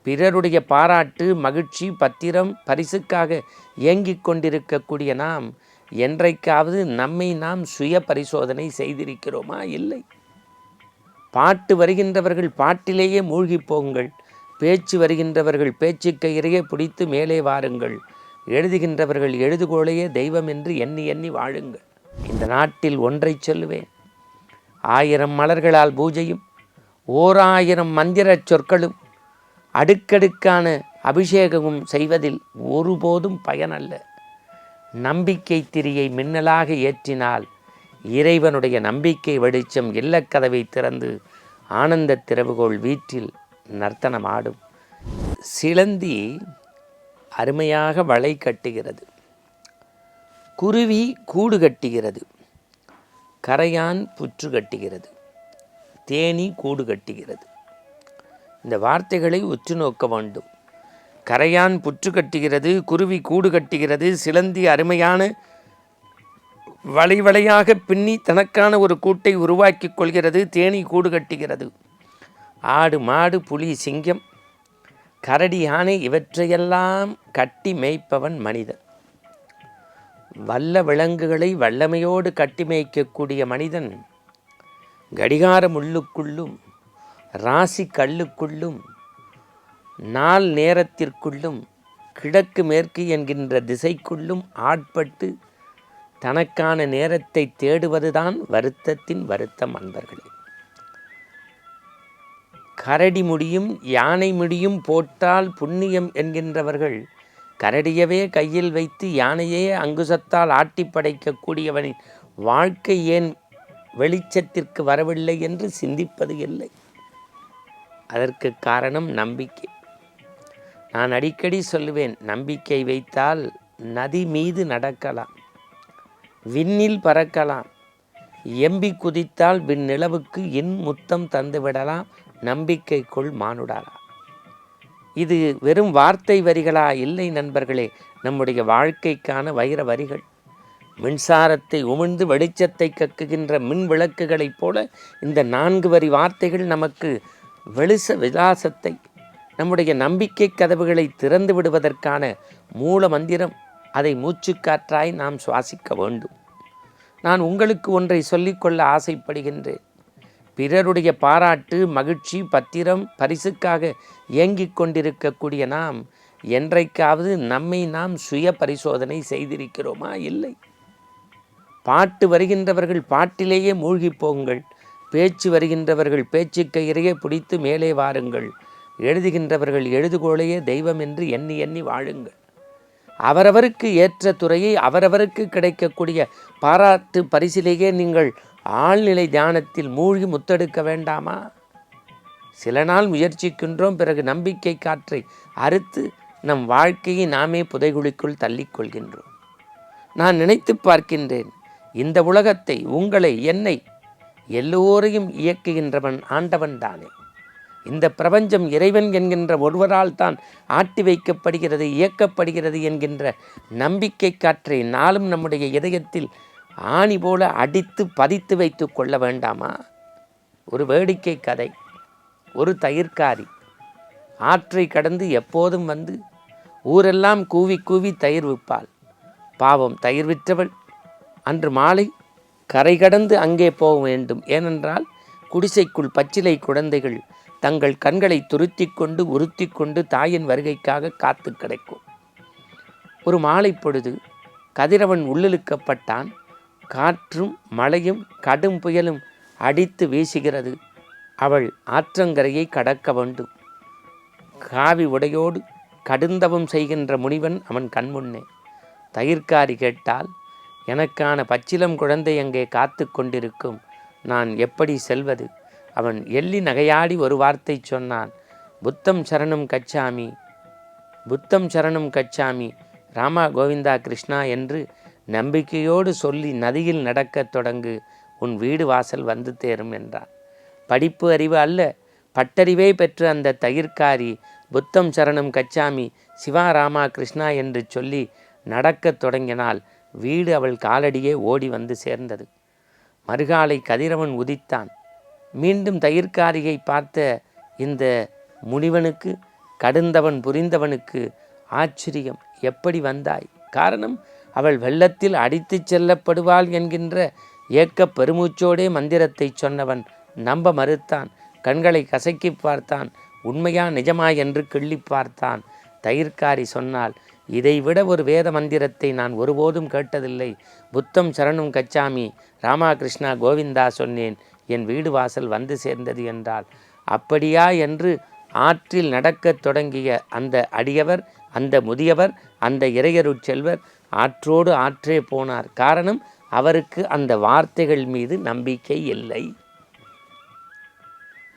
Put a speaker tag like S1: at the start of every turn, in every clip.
S1: பிறருடைய பாராட்டு, மகிழ்ச்சி, பத்திரம், பரிசுக்காக ஏங்கிக் கொண்டிருக்கக்கூடிய நாம் என்றைக்காவது நம்மை நாம் சுய பரிசோதனை செய்திருக்கிறோமா? இல்லை. பாட்டு வருகின்றவர்கள் பாட்டிலேயே மூழ்கி போங்கள், பேச்சு வருகின்றவர்கள் பேச்சுக்கு இறையே பிடித்து மேலே வாருங்கள், எழுதுகின்றவர்கள் எழுதுகோளையே தெய்வம் என்று எண்ணி எண்ணி வாழுங்கள். இந்த நாட்டில் ஒன்றை சொல்லுவேன், 1000 மலர்களால் பூஜையும் 1000 மந்திர சொற்களும் அடுக்கடுக்கான அபிஷேகமும் செய்வதில் ஒருபோதும் பயனல்ல. நம்பிக்கை திரியை மின்னலாக ஏற்றினால் இறைவனுடைய நம்பிக்கை வெளிச்சம் இல்லக்கதவை திறந்து ஆனந்த திறவுகோள் வீட்டில் நர்த்தனமாடும். சிலந்தி அருமையாக வலை கட்டுகிறது, குருவி கூடு கட்டுகிறது, கரையான் புற்று கட்டுகிறது, தேனி கூடு கட்டுகிறது. இந்த வார்த்தைகளை உற்று நோக்க வேண்டும். கரையான் புற்று கட்டுகிறது, குருவி கூடு கட்டுகிறது, சிலந்தி அருமையான வலை வலையாக பின்னி தனக்கான ஒரு கூட்டை உருவாக்கி கொள்கிறது, தேனி கூடு கட்டுகிறது. ஆடு, மாடு, புலி, சிங்கம், கரடி, யானை இவற்றையெல்லாம் கட்டி மேய்ப்பவன் மனிதன். வல்ல விலங்குகளை வல்லமையோடு கட்டி மேய்க்கக்கூடிய மனிதன் கடிகார முள்ளுக்குள்ளும் ராசி கல்லுக்குள்ளும் நாள் நேரத்திற்குள்ளும் கிழக்கு மேற்கு என்கின்ற திசைக்குள்ளும் ஆட்பட்டு தனக்கான நேரத்தை தேடுவதுதான் வருத்தத்தின் வருத்தம். அன்பர்களே, கரடி முடியும் யானை முடியும் போட்டால் புண்ணியம் என்கின்றவர்கள் கரடியவே கையில் வைத்து யானையே அங்குசத்தால் ஆட்டி படைக்கக்கூடியவனின் வாழ்க்கை ஏன் வெளிச்சத்திற்கு வரவில்லை என்று சிந்திப்பது இல்லை. அதற்கு காரணம் நம்பிக்கை. நான் அடிக்கடி சொல்லுவேன், நம்பிக்கை வைத்தால் நதி மீது நடக்கலாம், விண்ணில் பறக்கலாம், எம்பி குதித்தால் விண்ணிலவுக்கு முத்தம் தந்துவிடலாம், நம்பிக்கைக்குள் மானுடாரா. இது வெறும் வார்த்தை வரிகளா? இல்லை நண்பர்களே, நம்முடைய வாழ்க்கைக்கான வைர வரிகள். மின்சாரத்தை உமிழ்ந்து வெளிச்சத்தை கக்குகின்ற மின் விளக்குகளைப் போல இந்த 4 வரி வார்த்தைகள் நமக்கு வெளிச்ச விலாசத்தை, நம்முடைய நம்பிக்கை கதவுகளை திறந்து விடுவதற்கான மூல மந்திரம். அதை மூச்சுக்காற்றாய் நாம் சுவாசிக்க வேண்டும். நான் உங்களுக்கு ஒன்றை சொல்லிக்கொள்ள ஆசைப்படுகின்றேன். பிறருடைய பாராட்டு, மகிழ்ச்சி, பத்திரம், பரிசுக்காக ஏங்கிக் கொண்டிருக்கக்கூடிய நாம் என்றைக்காவது நம்மை நாம் சுய பரிசோதனை செய்திருக்கிறோமா? இல்லை. பாட்டு வருகின்றவர்கள் பாட்டிலேயே மூழ்கி போங்கள், பேச்சு வருகின்றவர்கள் பேச்சுக்கு இறையே பிடித்து மேலே வாருங்கள், எழுதுகின்றவர்கள் எழுதுகோளையே தெய்வம் என்று எண்ணி எண்ணி வாழுங்கள். அவரவருக்கு ஏற்ற துறையை அவரவருக்கு கிடைக்கக்கூடிய பாராட்டு பரிசிலேயே நீங்கள் ஆழ்நிலை தியானத்தில் மூழ்கி முத்தெடுக்க வேண்டாமா? சில நாள் முயற்சிக்கின்றோம், பிறகு நம்பிக்கை காற்றை அறுத்து நம் வாழ்க்கையை நாமே புதைகுழிக்குள் தள்ளிக்கொள்கின்றோம். நான் நினைத்து பார்க்கின்றேன், இந்த உலகத்தை, உங்களை, என்னை, எல்லோரையும் இயக்குகின்றவன் ஆண்டவன் தானே. இந்த பிரபஞ்சம் இறைவன் என்கின்ற ஒருவரால் தான் ஆட்டி வைக்கப்படுகிறது, இயக்கப்படுகிறது என்கின்ற நம்பிக்கை காற்றை நாளும் நம்முடைய இதயத்தில் ஆணி போல அடித்து பதித்து வைத்து கொள்ள வேண்டாமா? ஒரு வேடிக்கை கதை. ஒரு தயிர்காரி ஆற்றை கடந்து எப்போதும் வந்து ஊரெல்லாம் கூவி கூவி தயிர் விற்பாள். பாவம், தயிர் விற்றவள் அன்று மாலை கரை கடந்து அங்கே போக வேண்டும். ஏனென்றால் குடிசைக்குள் பச்சிலை குழந்தைகள் தங்கள் கண்களை துருத்தி கொண்டு உறுத்தி கொண்டு தாயின் வருகைக்காக காத்து கிடைக்கும். ஒரு மாலை பொழுது கதிரவன் உள்ளிழுக்கப்பட்டான். காற்றும் மழையும் கடும் புயலும் அடித்து வீசுகிறது. அவள் ஆற்றங்கரையை கடக்க வேண்டும். காவி உடையோடு கடுந்தவம் செய்கின்ற முனிவன் அவன் கண்முன்னே. தயிர்காரி கேட்டால், எனக்கான பச்சிலம் குழந்தை அங்கே காத்து கொண்டிருக்கும், நான் எப்படி செல்வது? அவன் எள்ளி நகையாடி ஒரு வார்த்தை சொன்னான், புத்தம் சரணம் கச்சாமி, புத்தம் சரணம் கச்சாமி, ராமா கோவிந்தா கிருஷ்ணா என்று நம்பிக்கையோடு சொல்லி நதியில் நடக்கத் தொடங்கு, உன் வீடு வாசல் வந்து தேரும் என்றான். படிப்பு அறிவு அல்ல, பட்டறிவே பெற்று அந்த தயிர்காரி புத்தம் சரணம் கச்சாமி, சிவா ராமா கிருஷ்ணா என்று சொல்லி நடக்கத் தொடங்கினால் வீடு அவள் காலடியே ஓடி வந்து சேர்ந்தது. மறுகாலை கதிரவன் உதித்தான். மீண்டும் தயிர்காரியை பார்த்த இந்த முனிவனுக்கு கடுந்தவன் புரிந்தவனுக்கு ஆச்சரியம். எப்படி வந்தாய்? காரணம், அவள் வெள்ளத்தில் அடித்து செல்லப்படுவாள் என்கின்ற ஏக்கப் பெருமூச்சோடே மந்திரத்தை சொன்னவன் நம்ப மறுத்தான். கண்களை கசக்கி பார்த்தான். உண்மையா நிஜமா என்று கிள்ளி பார்த்தான். தயிர்காரி சொன்னால், இதைவிட ஒரு வேத மந்திரத்தை நான் ஒருபோதும் கேட்டதில்லை. புத்தம் சரணம் கச்சாமி, ராமாகிருஷ்ணா கோவிந்தா சொன்னேன், என் வீடு வாசல் வந்து சேர்ந்தது என்றாள். அப்படியா என்று ஆற்றில் நடக்கத் தொடங்கிய அந்த அடியவர், அந்த முதியவர், அந்த இறையருட் செல்வர் ஆற்றோடு ஆற்றே போனார். காரணம், அவருக்கு அந்த வார்த்தைகள் மீது நம்பிக்கை இல்லை.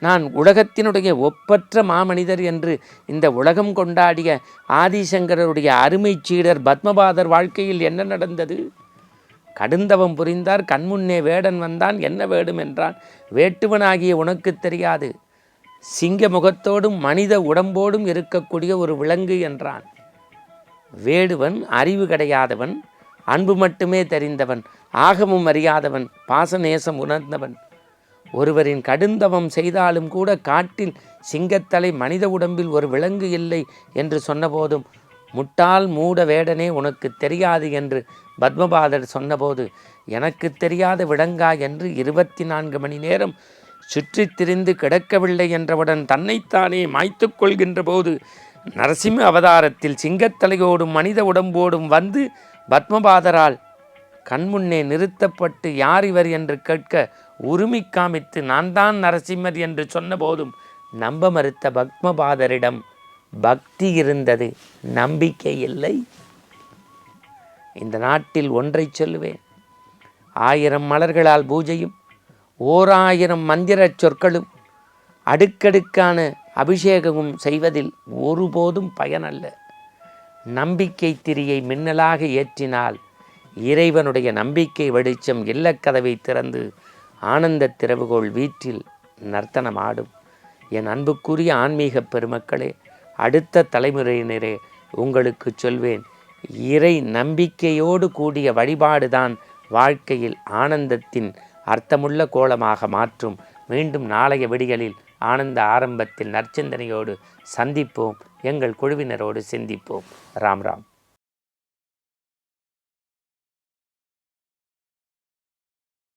S1: நான் உலகத்தினுடைய ஒப்பற்ற மாமனிதர் என்று இந்த உலகம் கொண்டாடிய ஆதிசங்கரருடைய அருமை சீடர் பத்மபாதர் வாழ்க்கையில் என்ன நடந்தது? கடுந்தவம் புரிந்தார். கண்முன்னே வேடன் வந்தான். என்ன வேடும் என்றான். வேட்டுவனாகிய உனக்கு தெரியாது, சிங்க முகத்தோடும் மனித உடம்போடும் இருக்கக்கூடிய ஒரு விலங்கு என்றான். வேடுவன் அறிவு கிடையாதவன், அன்பு மட்டுமே தெரிந்தவன், ஆகமும் அறியாதவன், பாசநேசம் உணர்ந்தவன். ஒருவரின் கடுந்தவம் செய்தாலும் கூட காட்டில் சிங்கத்தலை, மனித உடம்பில் ஒரு விலங்கு இல்லை என்று சொன்னபோதும், முட்டாள் மூட வேடனே உனக்கு தெரியாது என்று பத்மபாதர் சொன்னபோது, எனக்கு தெரியாத விலங்கா என்று 24 மணி நேரம் சுற்றித் திரிந்து கிடக்கவில்லை என்றவுடன் தன்னைத்தானே மாய்த்து கொள்கின்ற போது, நரசிம்ம அவதாரத்தில் சிங்கத்தலையோடும் மனித உடம்போடும் வந்து பத்மபாதரால் கண்முன்னே நிறுத்தப்பட்டு யார் இவர் என்று கேட்க உரிமை காமித்து நான் தான் நரசிம்மர் என்று சொன்னபோதும் நம்ப மறுத்த பத்மபாதரிடம் பக்தி இருந்தது, நம்பிக்கை இல்லை. இந்த நாட்டில் ஒன்றை சொல்லுவேன், 1000 மலர்களால் பூஜையும் 1000 மந்திர சொற்களும் அடுக்கடுக்கான அபிஷேகமும் செய்வதில் ஒருபோதும் பயனல்ல. நம்பிக்கை திரியை மின்னலாக ஏற்றினால் இறைவனுடைய நம்பிக்கை வெளிச்சம் இல்லக்கதவை திறந்து ஆனந்த திறவுகோள் வீட்டில் நர்த்தனமாடும். என் அன்புக்குரிய ஆன்மீக பெருமக்களே, அடுத்த தலைமுறையினரே, உங்களுக்கு சொல்வேன், இறை நம்பிக்கையோடு கூடிய வழிபாடுதான் வாழ்க்கையில் ஆனந்தத்தின் அர்த்தமுள்ள கோலமாக மாற்றும். மீண்டும் நாளைய விடியலில் ஆனந்த ஆரம்பத்தில் நற்சிந்தனையோடு சந்திப்போம். எங்கள் குழுவினரோடு சிந்திப்போம். ராம் ராம்.